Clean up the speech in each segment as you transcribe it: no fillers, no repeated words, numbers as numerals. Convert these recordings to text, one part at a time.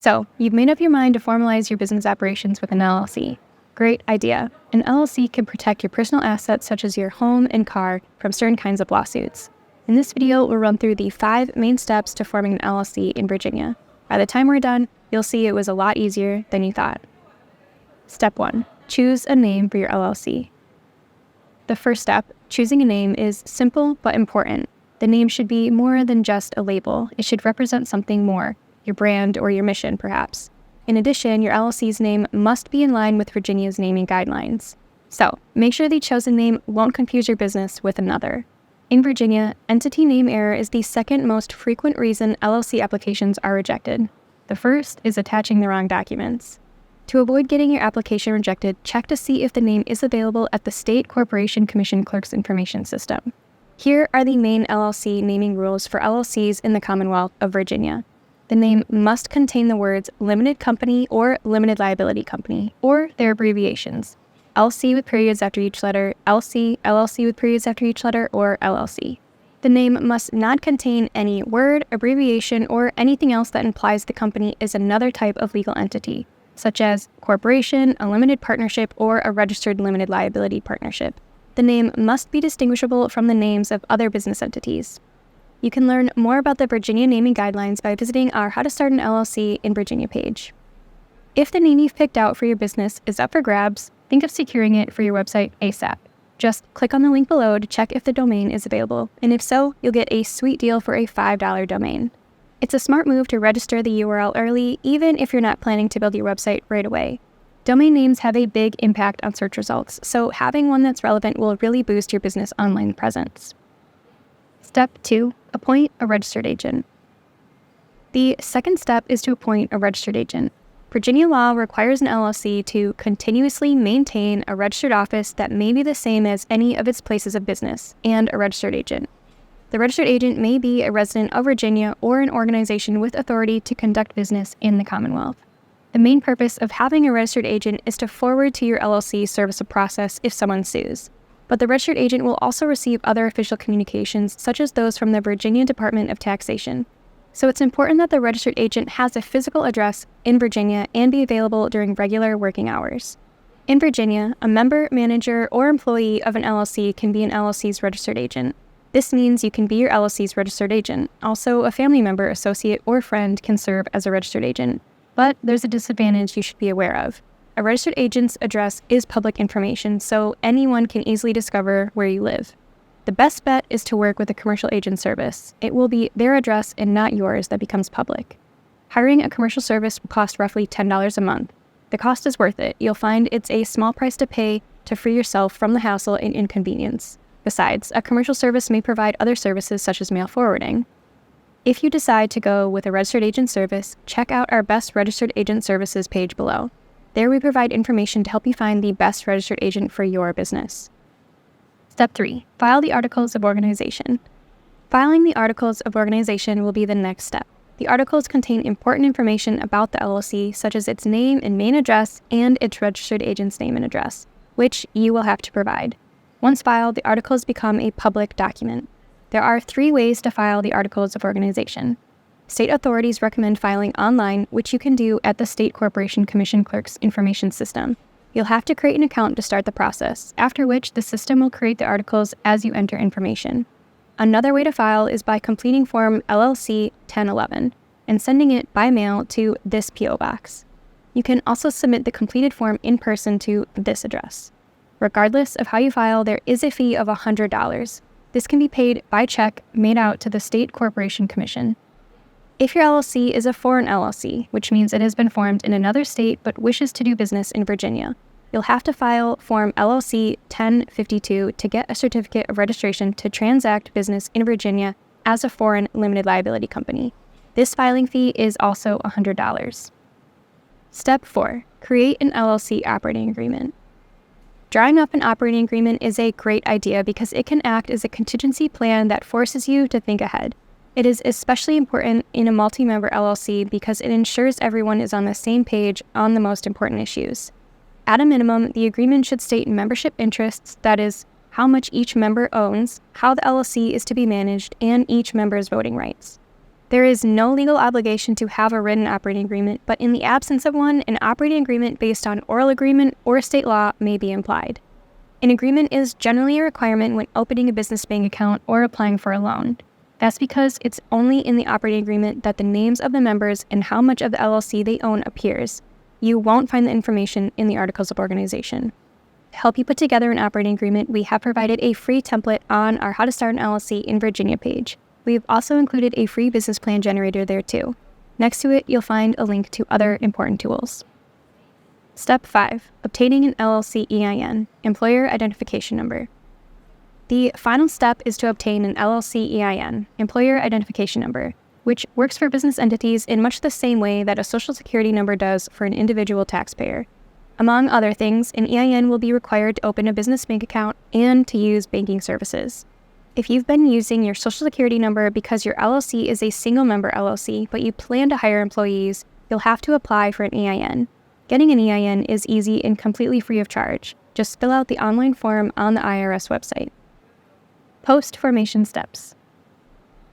So, you've made up your mind to formalize your business operations with an LLC. Great idea. An LLC can protect your personal assets such as your home and car from certain kinds of lawsuits. In this video, we'll run through the 5 main steps to forming an LLC in Virginia. By the time we're done, you'll see it was a lot easier than you thought. Step 1. Choose a name for your LLC. The first step, choosing a name, is simple but important. The name should be more than just a label. It should represent something more, your brand or your mission, perhaps. In addition, your LLC's name must be in line with Virginia's naming guidelines. So, make sure the chosen name won't confuse your business with another. In Virginia, entity name error is the second most frequent reason LLC applications are rejected. The first is attaching the wrong documents. To avoid getting your application rejected, check to see if the name is available at the State Corporation Commission Clerk's Information System. Here are the main LLC naming rules for LLCs in the Commonwealth of Virginia. The name must contain the words limited company or limited liability company, or their abbreviations. LC with periods after each letter, LC, LLC with periods after each letter, or LLC. The name must not contain any word, abbreviation, or anything else that implies the company is another type of legal entity, such as corporation, a limited partnership, or a registered limited liability partnership. The name must be distinguishable from the names of other business entities. You can learn more about the Virginia naming guidelines by visiting our How to Start an LLC in Virginia page. If the name you've picked out for your business is up for grabs, think of securing it for your website ASAP. Just click on the link below to check if the domain is available, and if so, you'll get a sweet deal for a $5 domain. It's a smart move to register the URL early, even if you're not planning to build your website right away. Domain names have a big impact on search results, so having one that's relevant will really boost your business online presence. Step 2. Appoint a registered agent. The second step is to appoint a registered agent. Virginia law requires an LLC to continuously maintain a registered office that may be the same as any of its places of business, and a registered agent. The registered agent may be a resident of Virginia or an organization with authority to conduct business in the Commonwealth. The main purpose of having a registered agent is to forward to your LLC service a process if someone sues. But the registered agent will also receive other official communications, such as those from the Virginia Department of Taxation. So it's important that the registered agent has a physical address in Virginia and be available during regular working hours. In Virginia, a member, manager, or employee of an LLC can be an LLC's registered agent. This means you can be your LLC's registered agent. Also, a family member, associate, or friend can serve as a registered agent. But there's a disadvantage you should be aware of. A registered agent's address is public information, so anyone can easily discover where you live. The best bet is to work with a commercial agent service. It will be their address and not yours that becomes public. Hiring a commercial service will cost roughly $10 a month. The cost is worth it. You'll find it's a small price to pay to free yourself from the hassle and inconvenience. Besides, a commercial service may provide other services such as mail forwarding. If you decide to go with a registered agent service, check out our Best Registered Agent Services page below. There we provide information to help you find the best registered agent for your business. Step 3. File the Articles of Organization. Filing the Articles of Organization will be the next step. The articles contain important information about the LLC, such as its name and main address and its registered agent's name and address, which you will have to provide. Once filed, the articles become a public document. There are 3 ways to file the Articles of Organization. State authorities recommend filing online, which you can do at the State Corporation Commission Clerk's Information System. You'll have to create an account to start the process, after which the system will create the articles as you enter information. Another way to file is by completing Form LLC 1011 and sending it by mail to this P.O. Box. You can also submit the completed form in person to this address. Regardless of how you file, there is a fee of $100. This can be paid by check made out to the State Corporation Commission. If your LLC is a foreign LLC, which means it has been formed in another state but wishes to do business in Virginia, you'll have to file Form LLC 1052 to get a certificate of registration to transact business in Virginia as a foreign limited liability company. This filing fee is also $100. Step 4. Create an LLC operating agreement. Drawing up an operating agreement is a great idea because it can act as a contingency plan that forces you to think ahead. It is especially important in a multi-member LLC because it ensures everyone is on the same page on the most important issues. At a minimum, the agreement should state membership interests, that is, how much each member owns, how the LLC is to be managed, and each member's voting rights. There is no legal obligation to have a written operating agreement, but in the absence of one, an operating agreement based on oral agreement or state law may be implied. An agreement is generally a requirement when opening a business bank account or applying for a loan. That's because it's only in the operating agreement that the names of the members and how much of the LLC they own appears. You won't find the information in the Articles of Organization. To help you put together an operating agreement, we have provided a free template on our How to Start an LLC in Virginia page. We've also included a free business plan generator there too. Next to it, you'll find a link to other important tools. Step 5. Obtaining an LLC EIN, Employer Identification Number. The final step is to obtain an LLC EIN, Employer Identification Number, which works for business entities in much the same way that a Social Security number does for an individual taxpayer. Among other things, an EIN will be required to open a business bank account and to use banking services. If you've been using your Social Security number because your LLC is a single-member LLC, but you plan to hire employees, you'll have to apply for an EIN. Getting an EIN is easy and completely free of charge. Just fill out the online form on the IRS website. Post-formation steps.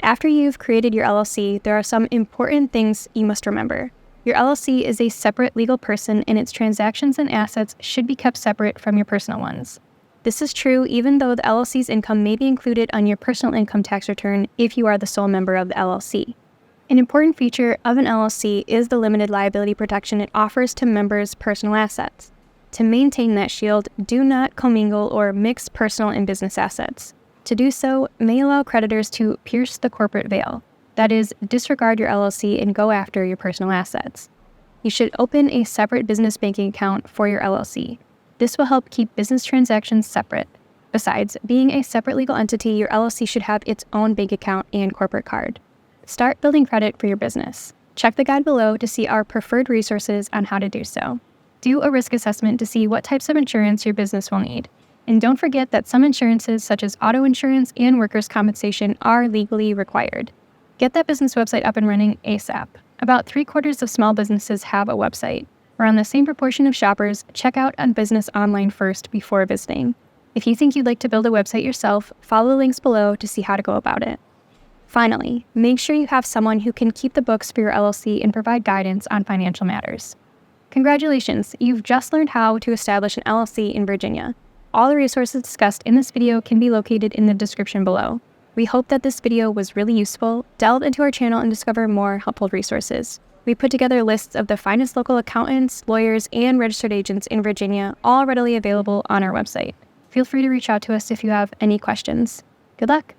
After you've created your LLC, there are some important things you must remember. Your LLC is a separate legal person, and its transactions and assets should be kept separate from your personal ones. This is true even though the LLC's income may be included on your personal income tax return if you are the sole member of the LLC. An important feature of an LLC is the limited liability protection it offers to members' personal assets. To maintain that shield, do not commingle or mix personal and business assets. To do so may allow creditors to pierce the corporate veil, that is, disregard your LLC and go after your personal assets. You should open a separate business banking account for your LLC. This will help keep business transactions separate. Besides, being a separate legal entity, your LLC should have its own bank account and corporate card. Start building credit for your business. Check the guide below to see our preferred resources on how to do so. Do a risk assessment to see what types of insurance your business will need. And don't forget that some insurances, such as auto insurance and workers' compensation, are legally required. Get that business website up and running ASAP. About 3/4 of small businesses have a website. Around the same proportion of shoppers check out on business online first before visiting. If you think you'd like to build a website yourself, follow the links below to see how to go about it. Finally, make sure you have someone who can keep the books for your LLC and provide guidance on financial matters. Congratulations, you've just learned how to establish an LLC in Virginia. All the resources discussed in this video can be located in the description below. We hope that this video was really useful. Delve into our channel and discover more helpful resources. We put together lists of the finest local accountants, lawyers, and registered agents in Virginia, all readily available on our website. Feel free to reach out to us if you have any questions. Good luck!